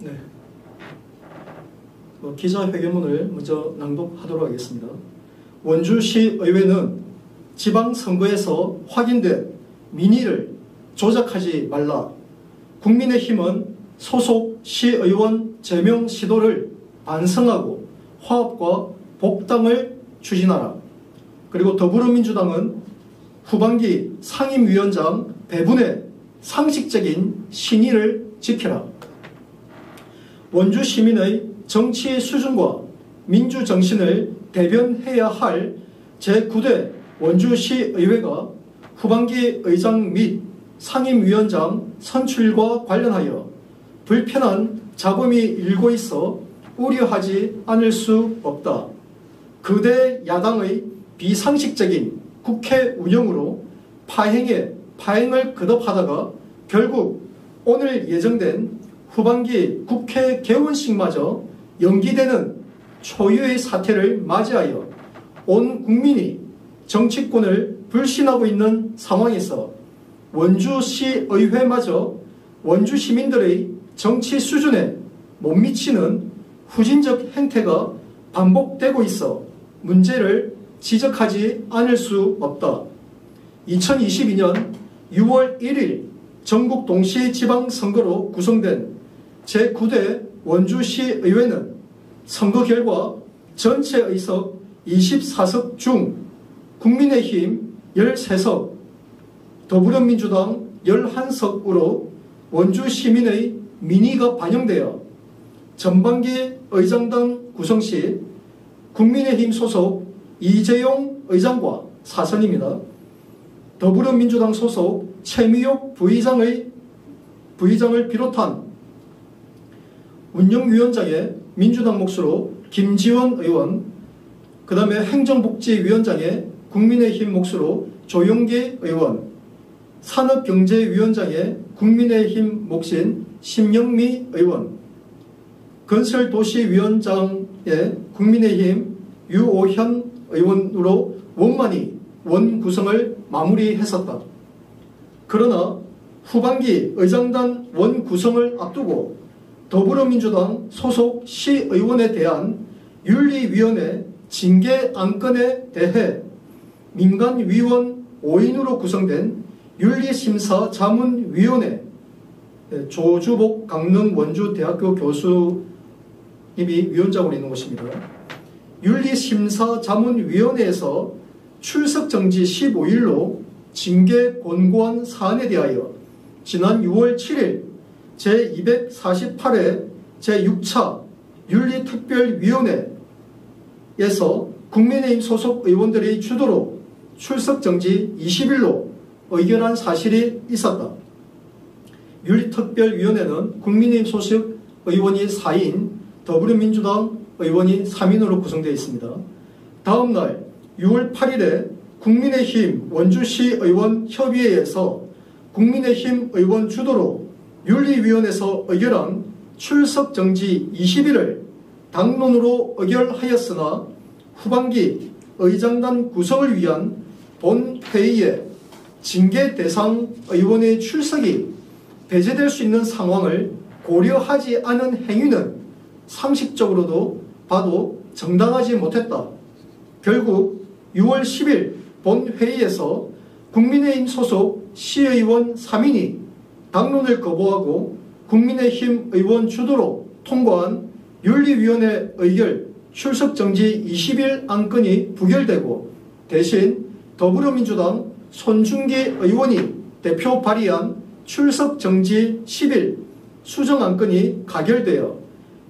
네. 기자회견문을 먼저 낭독하도록 하겠습니다. 원주시의회는 지방선거에서 확인된 민의를 조작하지 말라. 국민의힘은 소속 시의원 제명 시도를 반성하고 화합과 복당을 추진하라. 그리고 더불어민주당은 후반기 상임위원장 배분의 상식적인 신의를 지켜라. 원주 시민의 정치 수준과 민주정신을 대변해야 할 제9대 원주시의회가 후반기 의장 및 상임위원장 선출과 관련하여 불편한 잡음이 일고 있어 우려하지 않을 수 없다. 거대 야당의 비상식적인 국회 운영으로 파행을 거듭하다가 결국 오늘 예정된 후반기 국회 개원식마저 연기되는 초유의 사태를 맞이하여 온 국민이 정치권을 불신하고 있는 상황에서 원주시의회마저 원주 시민들의 정치 수준에 못 미치는 후진적 행태가 반복되고 있어 문제를 지적하지 않을 수 없다. 2022년 6월 1일 전국 동시지방선거로 구성된 제9대 원주시의회는 선거 결과 전체 의석 24석 중 국민의힘 13석, 더불어민주당 11석으로 원주 시민의 민의가 반영되어 전반기 의장단 구성 시 국민의힘 소속 이재용 의장과 사선입니다. 더불어민주당 소속 최미옥 부의장을 비롯한 운영위원장의 민주당 몫으로 김지원 의원, 그 다음에 행정복지위원장의 국민의힘 몫으로 조영기 의원, 산업경제위원장의 국민의힘 몫인 심영미 의원, 건설도시위원장의 국민의힘 유오현 의원으로 원만히 원 구성을 마무리했었다. 그러나 후반기 의장단 원 구성을 앞두고 더불어민주당 소속 시의원에 대한 윤리위원회 징계 안건에 대해 민간위원 5인으로 구성된 윤리심사자문위원회, 조주복 강릉 원주대학교 교수님이 위원장으로 있는 곳입니다. 윤리심사자문위원회에서 출석정지 15일로 징계 권고한 사안에 대하여 지난 6월 7일 제248회 제6차 윤리특별위원회에서 국민의힘 소속 의원들의 주도로 출석정지 20일로 의결한 사실이 있었다. 윤리특별위원회는 국민의힘 소속 의원이 4인, 더불어민주당 의원이 3인으로 구성되어 있습니다. 다음 날 6월 8일에 국민의힘 원주시 의원 협의회에서 국민의힘 의원 주도로 윤리위원회에서 의결한 출석정지 20일을 당론으로 의결하였으나 후반기 의장단 구성을 위한 본회의에 징계 대상 의원의 출석이 배제될 수 있는 상황을 고려하지 않은 행위는 상식적으로도 봐도 정당하지 못했다. 결국 6월 10일 본회의에서 국민의힘 소속 시의원 3인이 당론을 거부하고 국민의힘 의원 주도로 통과한 윤리위원회 의결 출석정지 20일 안건이 부결되고 대신 더불어민주당 손준기 의원이 대표 발의한 출석정지 10일 수정안건이 가결되어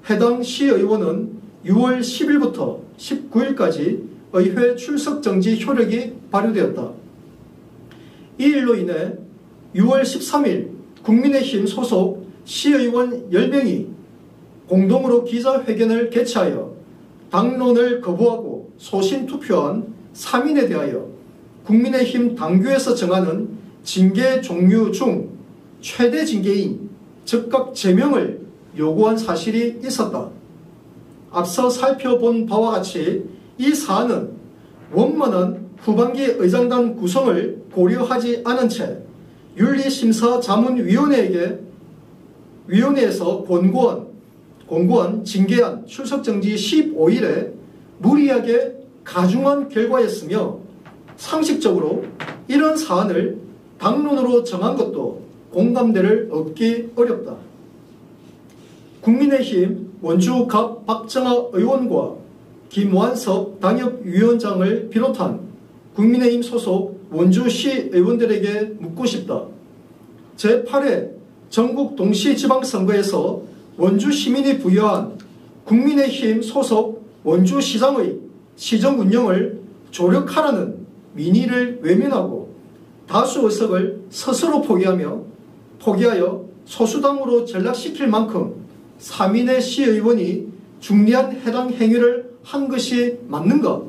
해당 시의원은 6월 10일부터 19일까지 의회 출석정지 효력이 발효되었다. 이 일로 인해 6월 13일 국민의힘 소속 시의원 10명이 공동으로 기자회견을 개최하여 당론을 거부하고 소신투표한 3인에 대하여 국민의힘 당규에서 정하는 징계 종류 중 최대 징계인 즉각 제명을 요구한 사실이 있었다. 앞서 살펴본 바와 같이 이 사안은 원만한 후반기 의장단 구성을 고려하지 않은 채 윤리심사자문위원회에서 권고한 공고한 징계안 출석정지 15일에 무리하게 가중한 결과였으며 상식적으로 이런 사안을 당론으로 정한 것도 공감대를 얻기 어렵다. 국민의힘 원주 갑 박정하 의원과 김완섭 당협위원장을 비롯한 국민의힘 소속 원주시 의원들에게 묻고 싶다. 제8회 전국 동시지방선거에서 원주 시민이 부여한 국민의힘 소속 원주시장의 시정 운영을 조력하라는 민의를 외면하고 다수 의석을 스스로 포기하여 소수당으로 전락시킬 만큼 3인의 시의원이 중대한 해당 행위를 한 것이 맞는가?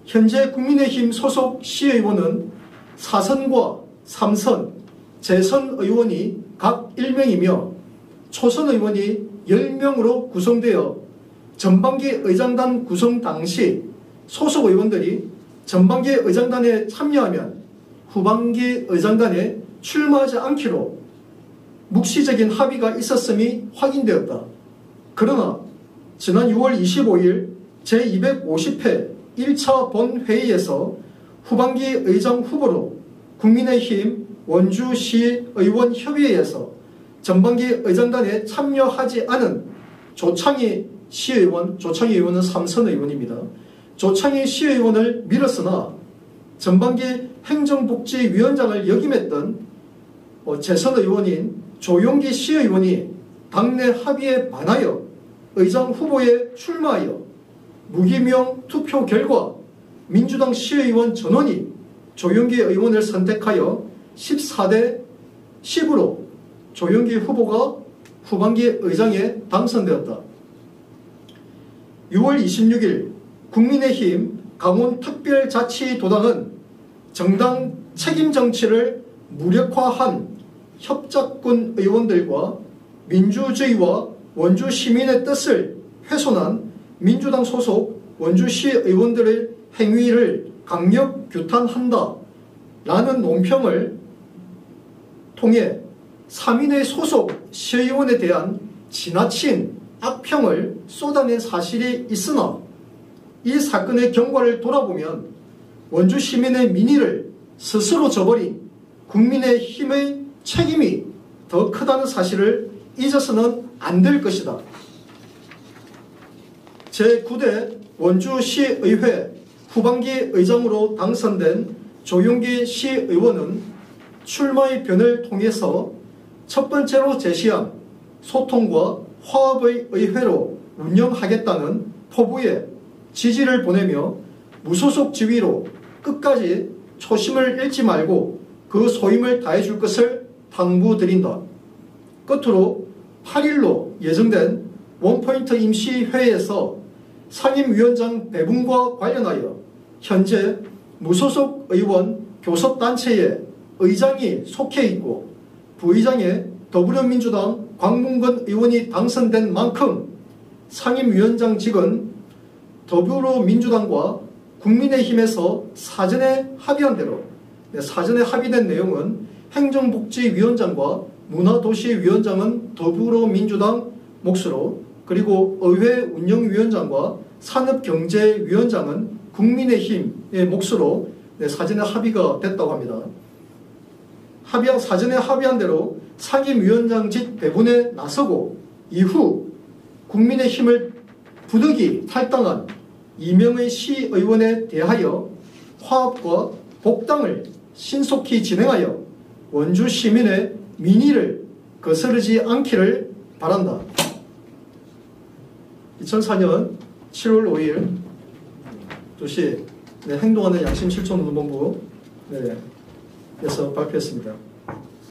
현재 국민의힘 소속 시의원은 4선과 3선, 재선 의원이 각 1명이며 초선 의원이 10명으로 구성되어 전반기 의장단 구성 당시 소속 의원들이 전반기 의장단에 참여하면 후반기 의장단에 출마하지 않기로 묵시적인 합의가 있었음이 확인되었다. 그러나 지난 6월 25일 제250회 1차 본회의에서 후반기 의장 후보로 국민의힘 원주시 의원협의회에서 전반기 의장단에 참여하지 않은 조창희 시의원, 조창희 의원은 3선 의원입니다. 조창희 시의원을 밀었으나 전반기 행정복지위원장을 역임했던 재선 의원인 조용기 시의원이 당내 합의에 반하여 의장 후보에 출마하여 무기명 투표 결과 민주당 시의원 전원이 조용기 의원을 선택하여 14대 10으로 조용기 후보가 후반기 의장에 당선되었다. 6월 26일 국민의힘 강원특별자치도당은 정당 책임 정치를 무력화한 협작군 의원들과 민주주의와 원주 시민의 뜻을 훼손한 민주당 소속 원주시 의원들의 행위를 강력 규탄한다 라는 논평을 통해 3인의 소속 시의원에 대한 지나친 악평을 쏟아낸 사실이 있으나 이 사건의 경과를 돌아보면 원주 시민의 민의를 스스로 저버린 국민의힘의 책임이 더 크다는 사실을 잊어서는 안 될 것이다. 제9대 원주시의회 후반기 의장으로 당선된 조용기 시의원은 출마의 변을 통해서 첫 번째로 제시한 소통과 화합의 의회로 운영하겠다는 포부에 지지를 보내며 무소속 지위로 끝까지 초심을 잃지 말고 그 소임을 다해줄 것을 당부드린다. 끝으로 8일로 예정된 원포인트 임시회의에서 상임위원장 배분과 관련하여 현재 무소속 의원 교섭단체에 의장이 속해 있고 부의장에 더불어민주당 광문건 의원이 당선된 만큼 상임위원장직은 더불어민주당과 국민의힘에서 사전에 합의한 대로, 사전에 합의된 내용은 행정복지위원장과 문화도시위원장은 더불어민주당 몫으로, 그리고 의회운영위원장과 산업경제위원장은 국민의힘의 몫으로 사전에 합의가 됐다고 합니다. 사전에 합의한 대로 상임위원장직 배분에 나서고 이후 국민의힘을 부득이 탈당한 이명의 시의원에 대하여 화합과 복당을 신속히 진행하여 원주 시민의 민의를 거스르지 않기를 바란다. 2004년 7월 5일 2시 행동하는 양심실천운동본부에서 발표했습니다.